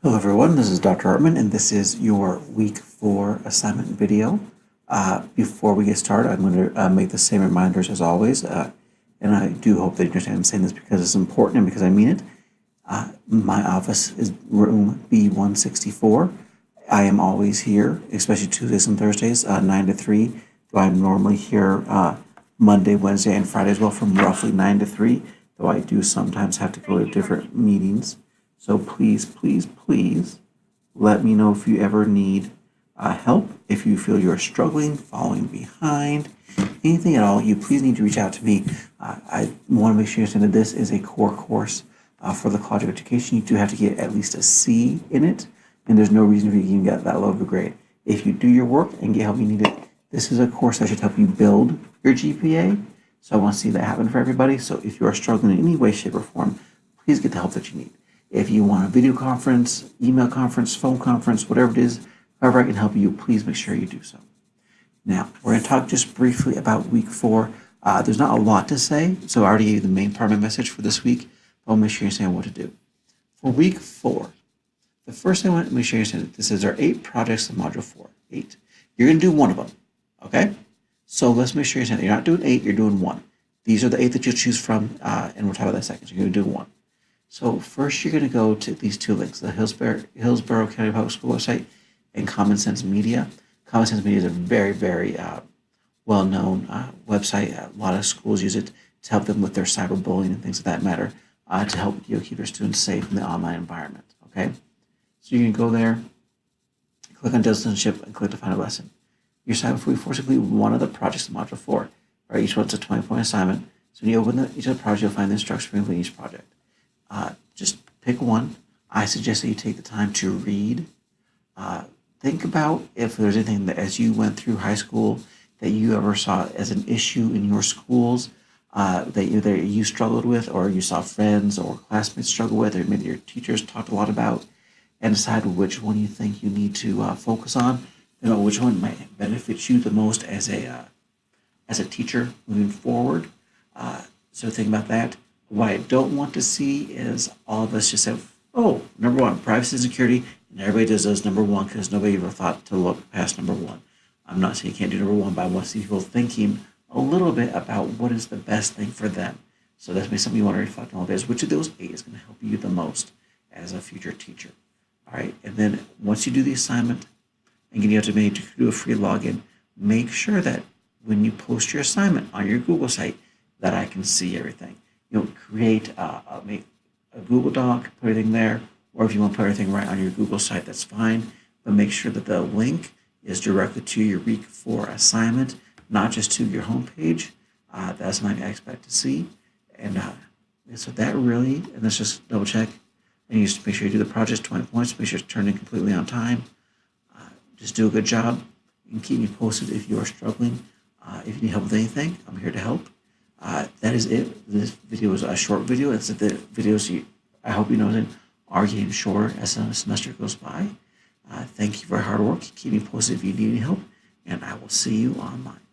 Hello everyone, this is Dr. Hartman and this is your week 4 assignment video. Before we get started, I'm going to make the same reminders as always, and I do hope that you understand I'm saying this because it's important and because I mean it. My office is room B164. I am always here, especially Tuesdays and Thursdays, 9 to 3. Though I'm normally here Monday, Wednesday, and Friday as well from roughly 9 to 3, though I do sometimes have to go to different meetings. So please, please, please let me know if you ever need help, if you feel you're struggling, falling behind, anything at all, you please need to reach out to me. I want to make sure you understand that this is a core course for the College of Education. You do have to get at least a C in it, and there's no reason for you to even get that low of a grade. If you do your work and get help you need it, this is a course that should help you build your GPA. So I want to see that happen for everybody. So if you are struggling in any way, shape, or form, please get the help that you need. If you want a video conference, email conference, phone conference, whatever it is, however I can help you, please make sure you do so. Now, we're going to talk just briefly about week 4. There's not a lot to say, so I already gave you the main part of my message for this week, but I'll make sure you understand what to do. For week 4, the first thing I want to make sure you understand, this is our 8 projects in Module 4. 8. You're going to do one of them, okay? So let's make sure you understand that you're not doing 8, you're doing 1. These are the 8 that you'll choose from, and we'll talk about that in a second. So you're going to do 1. So first you're going to go to these 2 links, the Hillsborough County Public School website and Common Sense Media. Common Sense Media is a very, very well-known website. A lot of schools use it to help them with their cyberbullying and things of that matter, to help keep their students safe in the online environment, okay? So you can go there, click on Citizenship, and click to find a lesson. Your assignment for week 4 is simply one of the projects in Module 4. Right? Each one's a 20-point assignment. So when you open each of the projects, you'll find the instructions for completing each project. Just pick one. I suggest that you take the time to read. Think about if there's anything that as you went through high school that you ever saw as an issue in your schools that either you struggled with or you saw friends or classmates struggle with or maybe your teachers talked a lot about, and decide which one you think you need to focus on, which one might benefit you the most as a teacher moving forward. So think about that. What I don't want to see is all of us just have, oh, number 1, privacy and security, and everybody does those number 1 because nobody ever thought to look past number 1. I'm not saying you can't do number 1, but I want to see people thinking a little bit about what is the best thing for them. So that's maybe something you want to reflect on, is which of those 8 is going to help you the most as a future teacher. All right, and then once you do the assignment and you have to do a free login, make sure that when you post your assignment on your Google site that I can see everything. Create make a Google Doc, put everything there, or if you want to put everything right on your Google site, that's fine. But make sure that the link is directly to your week 4 assignment, not just to your homepage. That's something I expect to see. And so that really, and let's just double check. And you just make sure you do the project 20 points, make sure it's turned in completely on time. Just do a good job and keep me posted if you are struggling. If you need help with anything, I'm here to help. That is it. This video was a short video. It's the videos I hope you know are getting shorter as the semester goes by. Thank you for your hard work. Keep me posted if you need any help, and I will see you online.